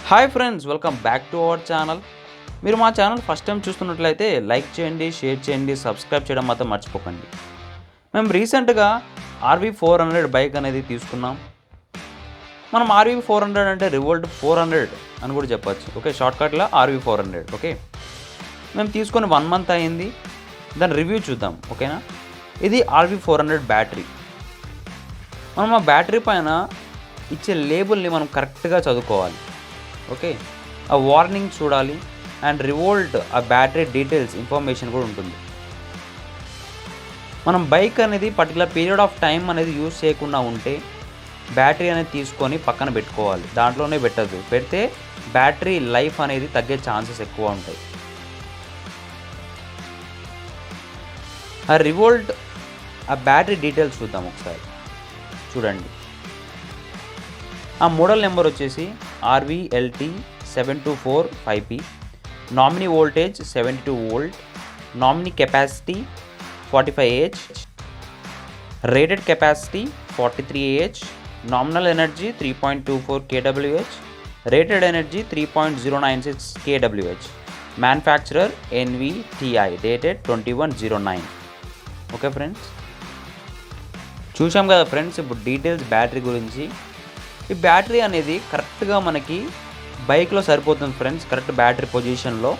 Hi friends, welcome back to our channel. మీరు మా channel first time చూస్తున్నట్లయితే like చేయండి, షేర్ చేయండి, సబ్స్క్రైబ్ చేయడం మాత్రం మర్చిపోకండి. మేము రీసెంట్గా RV400 బైక్ అనేది తీసుకున్నాం. మనం RV400 అంటే రివోల్ట్ 400 అని కూడా చెప్పచ్చు. Okay, షార్ట్కట్లో RV400. ఓకే, మేము తీసుకొని 1 month అయింది. దాని రివ్యూ చూద్దాం. ఓకేనా, ఇది RV400 బ్యాటరీ. మనం ఆ బ్యాటరీ పైన ఇచ్చే లేబుల్ని మనం కరెక్ట్గా చదువుకోవాలి. ఓకే, ఆ వార్నింగ్ చూడాలి అండ్ రివోల్ట్ ఆ బ్యాటరీ డీటెయిల్స్ ఇన్ఫర్మేషన్ కూడా ఉంటుంది. మనం బైక్ అనేది పర్టికులర్ పీరియడ్ ఆఫ్ టైం అనేది యూజ్ చేయకుండా ఉంటే బ్యాటరీ అనేది తీసుకొని పక్కన పెట్టుకోవాలి. దాంట్లోనే పెట్టద్దు. పెడితే బ్యాటరీ లైఫ్ అనేది తగ్గే ఛాన్సెస్ ఎక్కువ ఉంటాయి. ఆ రివోల్ట్ ఆ బ్యాటరీ డీటెయిల్స్ చూద్దాం ఒకసారి. చూడండి, ఆ మోడల్ నెంబర్ వచ్చేసి RVLT 7245P, nominee voltage 72 volt, nominee capacity 45Ah, rated capacity 43Ah, nominal energy 3.24 kWh, rated energy 3.096 kWh, manufacturer NVTI, dated 2109. Okay friends, చూసాం కదా ఫ్రెండ్స్ ఇప్పుడు డీటెయిల్స్ బ్యాటరీ గురించి. ఈ బ్యాటరీ అనేది కరెక్ట్గా మనకి బైక్లో సరిపోతుంది ఫ్రెండ్స్. కరెక్ట్ బ్యాటరీ పొజిషన్లో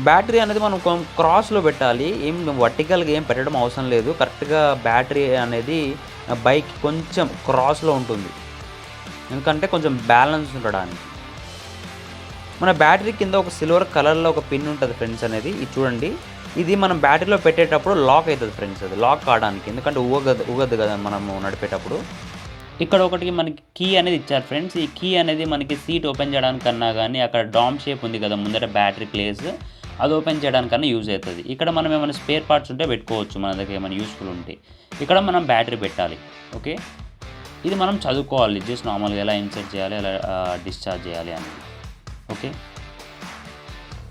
బ్యాటరీ అనేది మనం క్రాస్లో పెట్టాలి. ఏం వర్టికల్గా ఏం పెట్టడం అవసరం లేదు. కరెక్ట్గా బ్యాటరీ అనేది బైక్ కొంచెం క్రాస్లో ఉంటుంది, ఎందుకంటే కొంచెం బ్యాలెన్స్ ఉండడానికి. మన బ్యాటరీ కింద ఒక సిల్వర్ కలర్లో ఒక పిన్ ఉంటుంది ఫ్రెండ్స్ అనేది. ఇది చూడండి, ఇది మనం బ్యాటరీలో పెట్టేటప్పుడు లాక్ అవుతుంది ఫ్రెండ్స్. అది లాక్ కావడానికి, ఎందుకంటే ఊగదు కదా మనము నడిపేటప్పుడు. ఇక్కడ ఒకటి మనకి కీ అనేది ఇచ్చారు ఫ్రెండ్స్. ఈ కీ అనేది మనకి సీట్ ఓపెన్ చేయడానికన్నా కానీ, అక్కడ డామ్ షేప్ ఉంది కదా ముందర బ్యాటరీ ప్లేస్, అది ఓపెన్ చేయడానికన్నా యూజ్ అవుతుంది. ఇక్కడ మనం ఏమైనా స్పేర్ పార్ట్స్ ఉంటే పెట్టుకోవచ్చు, మన దగ్గర ఏమైనా యూస్ఫుల్ ఉంటే. ఇక్కడ మనం బ్యాటరీ పెట్టాలి. ఓకే, ఇది మనం చదువుకోవాలి. జస్ట్ నార్మల్గా ఎలా ఇన్సర్ట్ చేయాలి, ఎలా డిశ్చార్జ్ చేయాలి అనేది. ఓకే,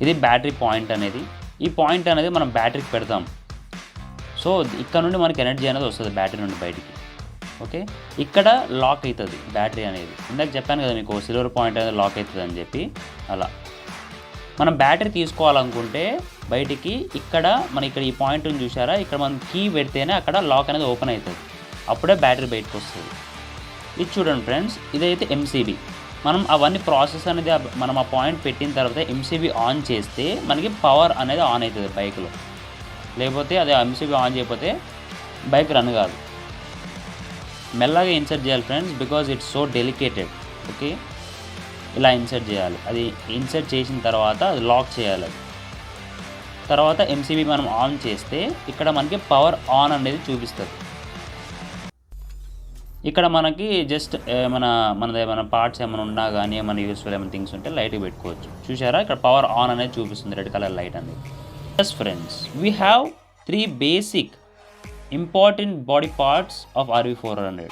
ఇది బ్యాటరీ పాయింట్ అనేది. ఈ పాయింట్ అనేది మనం బ్యాటరీకి పెడతాం. సో ఇక్కడ నుండి మనకి ఎనర్జీ అనేది వస్తుంది బ్యాటరీ నుండి బయటికి. ఓకే, ఇక్కడ లాక్ అవుతుంది బ్యాటరీ అనేది. ఇందాక చెప్పాను కదా మీకు సిల్వర్ పాయింట్ అనేది లాక్ అవుతుంది అని చెప్పి. అలా మనం బ్యాటరీ తీసుకోవాలనుకుంటే బయటికి ఇక్కడ ఈ పాయింట్ని చూసారా, ఇక్కడ మనం కీ పెడితేనే అక్కడ లాక్ అనేది ఓపెన్ అవుతుంది. అప్పుడే బ్యాటరీ బయటకు వస్తుంది. ఇది చూడండి ఫ్రెండ్స్, ఇదైతే MCB. మనం అవన్నీ ప్రాసెస్ అనేది మనం ఆ పాయింట్ పెట్టిన తర్వాత MCB ఆన్ చేస్తే మనకి పవర్ అనేది ఆన్ అవుతుంది బైక్లో. లేకపోతే అదే MCB ఆన్ చేయకపోతే బైక్ రన్ కాదు. మెల్లగా ఇన్సర్ట్ చేయాలి friends, because it's so delicated. Okay, ఇలా ఇన్సర్ట్ చేయాలి. అది ఇన్సర్ట్ చేసిన తర్వాత అది లాక్ చేయాలి. తర్వాత MCB మనం ఆన్ చేస్తే ఇక్కడ మనకి పవర్ ఆన్ అనేది చూపిస్తుంది. ఇక్కడ మనకి జస్ట్ మనది ఏమైనా పార్ట్స్ ఏమైనా ఉన్నా కానీ, ఏమైనా యూస్ఫుల్ ఏమైనా థింగ్స్ ఉంటే లైట్గా పెట్టుకోవచ్చు. చూసారా, ఇక్కడ పవర్ ఆన్ అనేది చూపిస్తుంది, రెడ్ కలర్ లైట్ అనేది. Yes friends, we have 3 basic important body parts of RV400.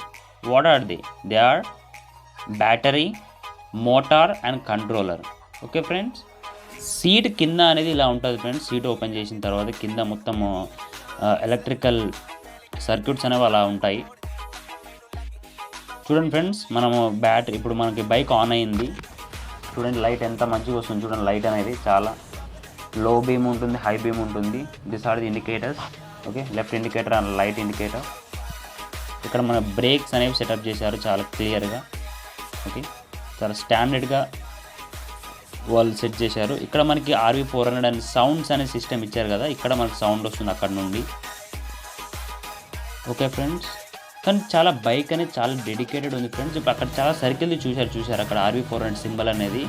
What are they? They are battery, motor and controller. Okay friends, seat కింద అనేది ఇలా ఉంటుంది ఫ్రెండ్స్. సీట్ ఓపెన్ చేసిన తర్వాత కింద మొత్తం ఎలక్ట్రికల్ సర్క్యూట్స్ అనేవి అలా ఉంటాయి. చూడండి ఫ్రెండ్స్, మనము బ్యాటరీ ఇప్పుడు మనకి బైక్ ఆన్ అయింది. చూడండి లైట్ ఎంత మంచిగా వస్తుంది. చూడండి లైట్ అనేది చాలా లో బీమ్ ఉంటుంది, హై బీమ్ ఉంటుంది. This are the indicators. Okay, left indicator and right indicator. ఇక్కడ మన బ్రేక్స్ అనేవి సెటప్ చేశారు చాలా క్లియర్గా. ఓకే, చాలా స్టాండర్డ్గా వాళ్ళు సెట్ చేశారు. ఇక్కడ మనకి RV400 అండ్ సౌండ్స్ అనే సిస్టమ్ ఇచ్చారు కదా, ఇక్కడ మనకి సౌండ్ వస్తుంది అక్కడ నుండి. ఓకే ఫ్రెండ్స్, కానీ చాలా బైక్ అనేది చాలా డెడికేటెడ్ ఉంది ఫ్రెండ్స్. ఇప్పుడు అక్కడ చాలా సర్కిల్ చూశారు అక్కడ RV400 సింబల్ అనేది.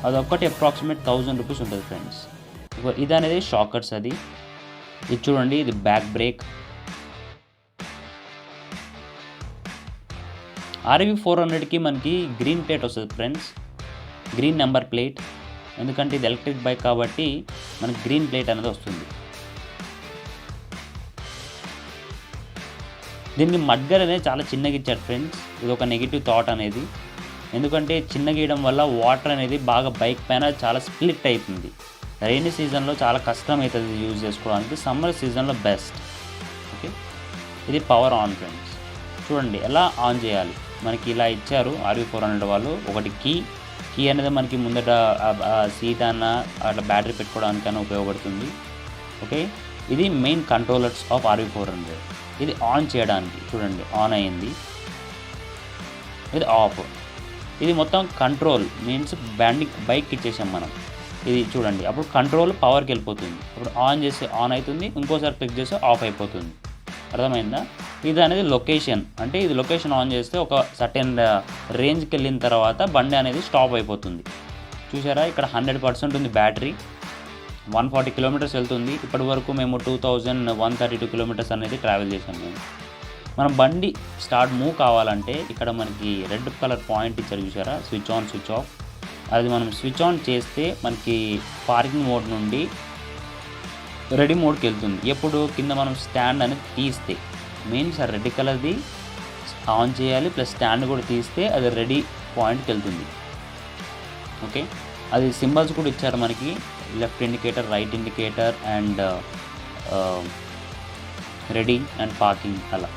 అదొక్కటి అప్రాక్సిమేట్ 1000 రూపీస్ ఉంటుంది ఫ్రెండ్స్. ఇది అనేది షాకర్స్. అది ఇది చూడండి, ఇది బ్యాక్ బ్రేక్. RV400కి మనకి గ్రీన్ ప్లేట్ వస్తుంది ఫ్రెండ్స్, గ్రీన్ నెంబర్ ప్లేట్. ఎందుకంటే ఇది ఎలక్ట్రిక్ బైక్ కాబట్టి మనకి గ్రీన్ ప్లేట్ అనేది వస్తుంది. దీనికి మడ్గర్ అనేది చాలా చిన్నగా ఇచ్చాడు ఫ్రెండ్స్. ఇది ఒక నెగిటివ్ థాట్ అనేది. ఎందుకంటే చిన్న గీయడం వల్ల వాటర్ అనేది బాగా బైక్ పైన చాలా స్ప్లిట్ అవుతుంది. రైనీ సీజన్లో చాలా కష్టం అవుతుంది యూజ్ చేసుకోవడానికి, సమ్మర్ సీజన్లో బెస్ట్. ఓకే, ఇది పవర్ ఆన్ ఫ్రెండ్స్. చూడండి ఎలా ఆన్ చేయాలి. మనకి ఇలా ఇచ్చారు RV400 వాళ్ళు. ఒకటి కీ అనేది మనకి ముందట సీట్ అన్న అట్లా బ్యాటరీ పెట్టుకోవడానికైనా ఉపయోగపడుతుంది. ఓకే, ఇది మెయిన్ కంట్రోలర్స్ ఆఫ్ RV400. ఇది ఆన్ చేయడానికి చూడండి, ఆన్ అయింది. ఇది ఆఫ్. ఇది మొత్తం కంట్రోల్ మీన్స్ బైక్ ఇచ్చేసాం మనం. ఇది చూడండి, అప్పుడు కంట్రోల్ పవర్కి వెళ్ళిపోతుంది. అప్పుడు ఆన్ చేస్తే ఆన్ అవుతుంది, ఇంకోసారి క్లిక్ చేస్తే ఆఫ్ అయిపోతుంది. అర్థమైందా? ఇది అనేది లొకేషన్, అంటే ఇది లొకేషన్ ఆన్ చేస్తే ఒక సర్టెన్ రేంజ్కి వెళ్ళిన తర్వాత బండి అనేది స్టాప్ అయిపోతుంది. చూసారా, ఇక్కడ 100% ఉంది బ్యాటరీ. 140 కిలోమీటర్స్ వెళ్తుంది. ఇప్పటి వరకు మేము 2132 కిలోమీటర్స్ అనేది ట్రావెల్ చేసాం మేము. మనం బండి స్టార్ట్ మూవ్ కావాలంటే ఇక్కడ మనకి రెడ్ కలర్ పాయింట్ ఇచ్చారు చూసారా, స్విచ్ ఆన్ స్విచ్ ఆఫ్. అది మనం స్విచ్ ఆన్ చేస్తే మనకి పార్కింగ్ మోడ్ నుండి రెడీ మోడ్కి వెళ్తుంది. ఎప్పుడు కింద మనం స్టాండ్ అనేది తీస్తే, మీన్స్ ఆ రెడ్ కలర్ది ఆన్ చేయాలి, ప్లస్ స్టాండ్ కూడా తీస్తే అది రెడీ పాయింట్కి వెళ్తుంది. ఓకే, అది సింబల్స్ కూడా ఇచ్చారు మనకి, left indicator, right indicator and ready and parking అలా.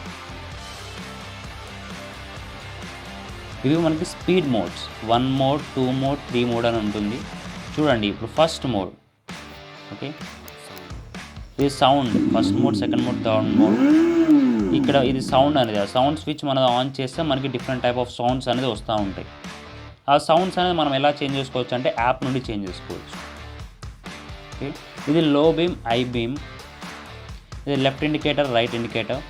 ఇవి మనకి speed modes, 1 mode, 2 mode, 3 mode అని ఉంటుంది. చూడండి, ఇప్పుడు ఫస్ట్ మోడ్. ఓకే, ఇది sound, first mode, second mode, third mode. ఇక్కడ ఇది సౌండ్ అనేది, ఆ సౌండ్ స్విచ్ మనం ఆన్ చేస్తే మనకి డిఫరెంట్ టైప్ ఆఫ్ సౌండ్స్ అనేది వస్తూ ఉంటాయి. ఆ సౌండ్స్ అనేది మనం ఎలా చేంజ్ చేసుకోవచ్చు అంటే యాప్ నుండి చేంజ్ చేసుకోవచ్చు. ఓకే, ఇది లో బీమ్, ఐ బీమ్. ఇది లెఫ్ట్ ఇండికేటర్, రైట్ ఇండికేటర్.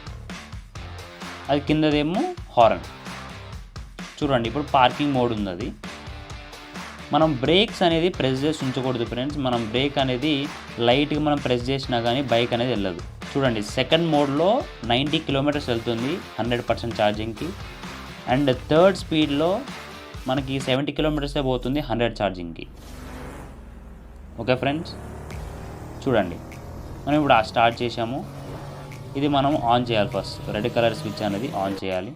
అది కిందదేమో హారన్. చూడండి, ఇప్పుడు పార్కింగ్ మోడ్ ఉంది. అది మనం బ్రేక్స్ అనేది ప్రెస్ చేసి ఉంచకూడదు ఫ్రెండ్స్. మనం బ్రేక్ అనేది లైట్గా మనం ప్రెస్ చేసినా కానీ బైక్ అనేది వెళ్ళదు. చూడండి, సెకండ్ మోడ్లో 90 కిలోమీటర్స్ వెళ్తుంది 100% ఛార్జింగ్కి. అండ్ థర్డ్ స్పీడ్లో మనకి 70 కిలోమీటర్సే పోతుంది 100 ఛార్జింగ్కి. ఓకే ఫ్రెండ్స్, చూడండి, మనం ఇప్పుడు స్టార్ట్ చేసాము. ఇది మనం ఆన్ చేయాలి. ఫస్ట్ రెడ్ కలర్ స్విచ్ అనేది ఆన్ చేయాలి.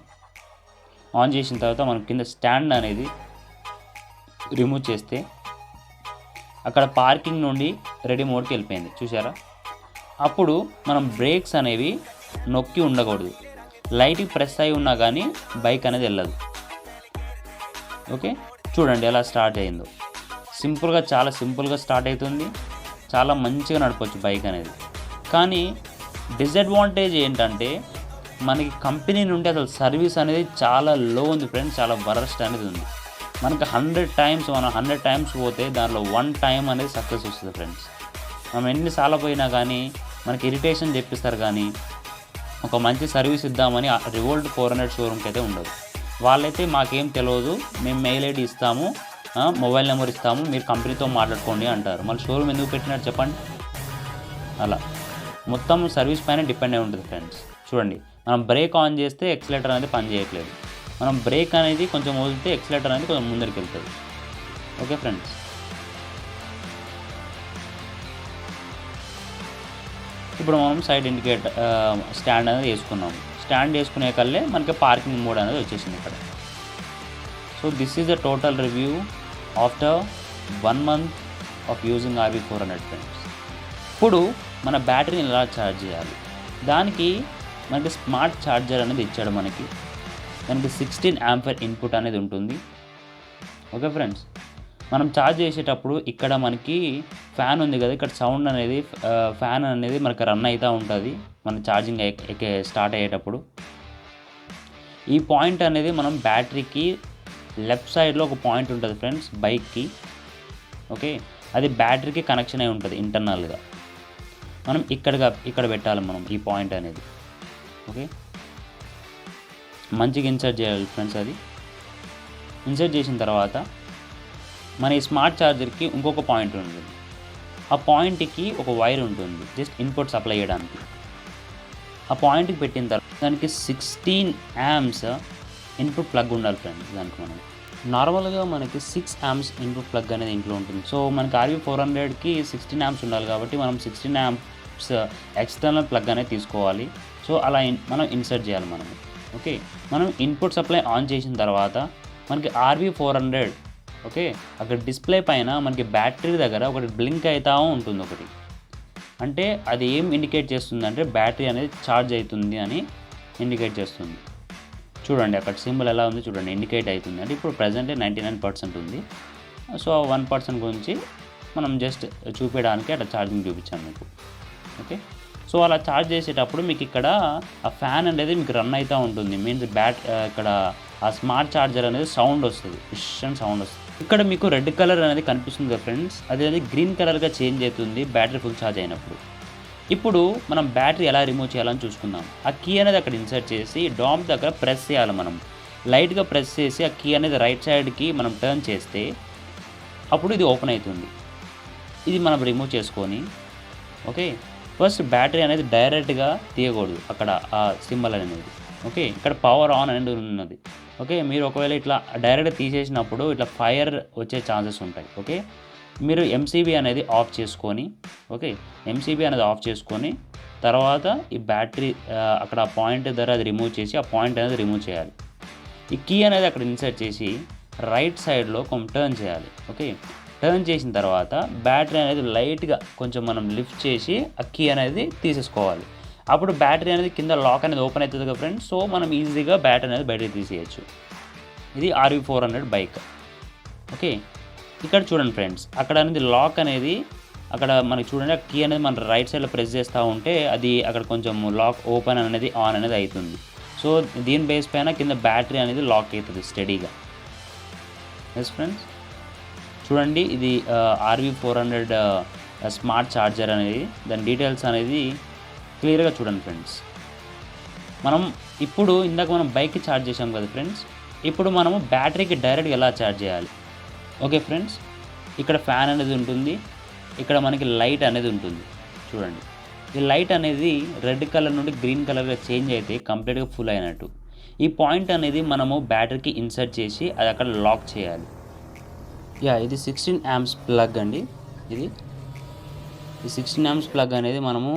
ఆన్ చేసిన తర్వాత మనం కింద స్టాండ్ అనేది రిమూవ్ చేస్తే అక్కడ పార్కింగ్ నుండి రెడీ మోడ్కి వెళ్ళిపోయింది. చూసారా, అప్పుడు మనం బ్రేక్స్ అనేవి నొక్కి ఉండకూడదు. లైట్కి ప్రెస్ అయి ఉన్నా కానీ బైక్ అనేది వెళ్ళదు. ఓకే, చూడండి ఎలా స్టార్ట్ అయిందో. సింపుల్గా, చాలా సింపుల్గా స్టార్ట్ అవుతుంది. చాలా మంచిగా నడపచ్చు బైక్ అనేది. కానీ డిసడ్వాంటేజ్ ఏంటంటే మనకి కంపెనీ నుండి అసలు సర్వీస్ అనేది చాలా లో ఉంది ఫ్రెండ్స్, చాలా వరస్ట్ అనేది ఉంది. మనకి 100 టైమ్స్, మనం 100 టైమ్స్ పోతే దానిలో 1 టైం అనేది సక్సెస్ వస్తుంది ఫ్రెండ్స్. మనం ఎన్నిసార్లు పోయినా కానీ మనకి ఇరిటేషన్ తెప్పిస్తారు, కానీ ఒక మంచి సర్వీస్ ఇద్దామని రివోల్ట్ 400 షోరూమ్కి అయితే ఉండదు. వాళ్ళైతే మాకేం తెలియదు, మేము మెయిల్ ఐడి ఇస్తాము, మొబైల్ నెంబర్ ఇస్తాము, మీరు కంపెనీతో మాట్లాడుకోండి అంటారు. మళ్ళీ షోరూమ్ ఎందుకు పెట్టినట్టు చెప్పండి? అలా మొత్తం సర్వీస్ పైన డిపెండ్ అయి ఉంటుంది ఫ్రెండ్స్. చూడండి, మనం బ్రేక్ ఆన్ చేస్తే ఎక్సిలేటర్ అనేది పని చేయట్లేదు. మనం బ్రేక్ అనేది కొంచెం వదిలితే ఎక్సిలేటర్ అనేది కొంచెం ముందరికి వెళ్తుంది. ఓకే ఫ్రెండ్స్, ఇప్పుడు మనం సైడ్ ఇండికేటర్ స్టాండ్ అనేది వేసుకున్నాము. స్టాండ్ వేసుకునే కల్లే మనకి పార్కింగ్ మోడ్ అనేది వచ్చేసింది ఇక్కడ. So this is the total review after 1 month of using RV400 friends. ఇప్పుడు మన బ్యాటరీని ఎలా ఛార్జ్ చేయాలి, దానికి మనకి స్మార్ట్ ఛార్జర్ అనేది ఇచ్చాడు మనకి. దానికి 16 ఆంపియర్ ఇన్పుట్ అనేది ఉంటుంది. ఓకే ఫ్రెండ్స్, మనం ఛార్జ్ చేసేటప్పుడు ఇక్కడ మనకి ఫ్యాన్ ఉంది కదా, ఇక్కడ సౌండ్ అనేది ఫ్యాన్ అనేది మనకి రన్ అవుతూ ఉంటుంది మన ఛార్జింగ్ స్టార్ట్ అయ్యేటప్పుడు. ఈ పాయింట్ అనేది మనం బ్యాటరీకి లెఫ్ట్ సైడ్లో ఒక పాయింట్ ఉంటుంది ఫ్రెండ్స్ బైక్కి. ఓకే, అది బ్యాటరీకి కనెక్షన్ అయి ఉంటుంది ఇంటర్నల్గా. మనం ఇక్కడ పెట్టాలి మనం ఈ పాయింట్ అనేది. ఓకే, మంచిగా ఇన్సర్ట్ చేయాలి ఫ్రెండ్స్. అది ఇన్సర్ట్ చేసిన తర్వాత మన ఈ స్మార్ట్ ఛార్జర్కి ఇంకొక పాయింట్ ఉంటుంది. ఆ పాయింట్కి ఒక వైర్ ఉంటుంది జస్ట్ ఇన్పుట్ సప్లై చేయడానికి. ఆ పాయింట్కి పెట్టిన తర్వాత దానికి 16 amps ఇన్పుట్ ప్లగ్ ఉండాలి ఫ్రెండ్స్. దానికి మనం నార్మల్గా మనకి 6 amps ఇన్పుట్ ప్లగ్ అనేది ఇంట్లో ఉంటుంది. సో మనకి RV400కి 16 amps ఉండాలి కాబట్టి మనం 16 amps ఎక్స్టర్నల్ ప్లగ్ అనేది తీసుకోవాలి. సో అలా మనం ఇన్సర్ట్ చేయాలి మనం. ఓకే, మనం ఇన్పుట్ సప్లై ఆన్ చేసిన తర్వాత మనకి RV400 ఓకే అక్కడ డిస్ప్లే పైన మనకి బ్యాటరీ దగ్గర ఒకటి బ్లింక్ అవుతూ ఉంటుంది ఒకటి. అంటే అది ఏం ఇండికేట్ చేస్తుంది అంటే బ్యాటరీ అనేది ఛార్జ్ అవుతుంది అని ఇండికేట్ చేస్తుంది. చూడండి అక్కడ సింబల్ ఎలా ఉంది చూడండి, ఇండికేట్ అవుతుంది. అంటే ఇప్పుడు ప్రజెంట్ 99% ఉంది. సో 1% గురించి మనం జస్ట్ చూపించడానికి అట్లా ఛార్జింగ్ చూపించాను మీకు. ఓకే, సో అలా ఛార్జ్ చేసేటప్పుడు మీకు ఇక్కడ ఆ ఫ్యాన్ అనేది మీకు రన్ అవుతూ ఉంటుంది. మీన్స్ ఇక్కడ ఆ స్మార్ట్ ఛార్జర్ అనేది సౌండ్ వస్తుంది, ఫిషన్ సౌండ్ వస్తుంది. ఇక్కడ మీకు రెడ్ కలర్ అనేది కనిపిస్తుంది కదా ఫ్రెండ్స్, అది గ్రీన్ కలర్గా చేంజ్ అవుతుంది బ్యాటరీ ఫుల్ ఛార్జ్ అయినప్పుడు. ఇప్పుడు మనం బ్యాటరీ ఎలా రిమూవ్ చేయాలని చూసుకుందాం. ఆ కీ అనేది అక్కడ ఇన్సర్ట్ చేసి డామ్ దగ్గర ప్రెస్ చేయాలి. మనం లైట్గా ప్రెస్ చేసి ఆ కీ అనేది రైట్ సైడ్కి మనం టర్న్ చేస్తే అప్పుడు ఇది ఓపెన్ అవుతుంది. ఇది మనం రిమూవ్ చేసుకొని, ఓకే, ఫస్ట్ బ్యాటరీ అనేది డైరెక్ట్గా తీయకూడదు అక్కడ ఆ సింబల్ అనేది. ఓకే, ఇక్కడ పవర్ ఆన్ అనేది ఉన్నది. ఓకే, మీరు ఒకవేళ ఇట్లా డైరెక్ట్గా తీసేసినప్పుడు ఇట్లా ఫైర్ వచ్చే ఛాన్సెస్ ఉంటాయి. ఓకే, మీరు ఎంసీబీ అనేది ఆఫ్ చేసుకొని, ఓకే, ఎంసీబీ అనేది ఆఫ్ చేసుకొని తర్వాత ఈ బ్యాటరీ అక్కడ పాయింట్ దగ్గర అది రిమూవ్ చేసి ఆ పాయింట్ అనేది రిమూవ్ చేయాలి. ఈ కీ అనేది అక్కడ ఇన్సర్ట్ చేసి రైట్ సైడ్లో కొంచెం టర్న్ చేయాలి. ఓకే, టర్న్ చేసిన తర్వాత బ్యాటరీ అనేది లైట్గా కొంచెం మనం లిఫ్ట్ చేసి ఆ కీ అనేది తీసేసుకోవాలి. అప్పుడు బ్యాటరీ అనేది కింద లాక్ అనేది ఓపెన్ అవుతుంది కదా ఫ్రెండ్స్. సో మనం ఈజీగా బ్యాటరీ అనేది బయటకు తీసేయచ్చు. ఇది RV400 బైక్. ఓకే, ఇక్కడ చూడండి ఫ్రెండ్స్, అక్కడ అనేది లాక్ అనేది అక్కడ మనకి చూడండి, ఆ కీ అనేది మన రైట్ సైడ్లో ప్రెస్ చేస్తూ ఉంటే అది అక్కడ కొంచెం లాక్ ఓపెన్ అనేది ఆన్ అనేది అవుతుంది. సో దీని బేస్ పైన కింద బ్యాటరీ అనేది లాక్ అవుతుంది స్టడీగా. ఎస్ ఫ్రెండ్స్, చూడండి ఇది RV400 స్మార్ట్ ఛార్జర్ అనేది, దాని డీటెయిల్స్ అనేది క్లియర్గా చూడండి ఫ్రెండ్స్. మనం ఇప్పుడు ఇందాక మనం బైక్కి ఛార్జ్ చేసాం కదా ఫ్రెండ్స్, ఇప్పుడు మనము బ్యాటరీకి డైరెక్ట్గా ఎలా ఛార్జ్ చేయాలి. ఓకే ఫ్రెండ్స్, ఇక్కడ ఫ్యాన్ అనేది ఉంటుంది, ఇక్కడ మనకి లైట్ అనేది ఉంటుంది. చూడండి, ఈ లైట్ అనేది రెడ్ కలర్ నుండి గ్రీన్ కలర్గా చేంజ్ అయితే కంప్లీట్గా ఫుల్ అయినట్టు. ఈ పాయింట్ అనేది మనము బ్యాటరీకి ఇన్సర్ట్ చేసి అది అక్కడ లాక్ చేయాలి. ఇది 16 amps ప్లగ్ అండి. ఇది 16 amps ప్లగ్ అనేది మనము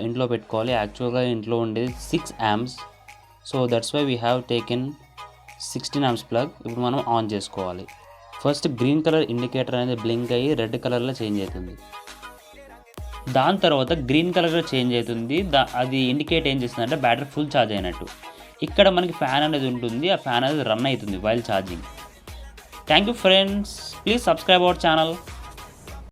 ఇంట్లో పెట్టుకోవాలి. యాక్చువల్గా ఇంట్లో ఉండేది 6 amps. So that's why we have taken 16 amps plug. ఇప్పుడు మనం ఆన్ చేసుకోవాలి. ఫస్ట్ గ్రీన్ కలర్ ఇండికేటర్ అనేది బ్లింక్ అయ్యి రెడ్ కలర్లో చేంజ్ అవుతుంది. దాని తర్వాత గ్రీన్ కలర్లో చేంజ్ అవుతుంది. అది ఇండికేట్ ఏం చేస్తుందంటే బ్యాటరీ ఫుల్ ఛార్జ్ అయినట్టు. ఇక్కడ మనకి ఫ్యాన్ అనేది ఉంటుంది, ఆ ఫ్యాన్ అనేది రన్ అవుతుంది while charging. Thank you friends, please subscribe our channel.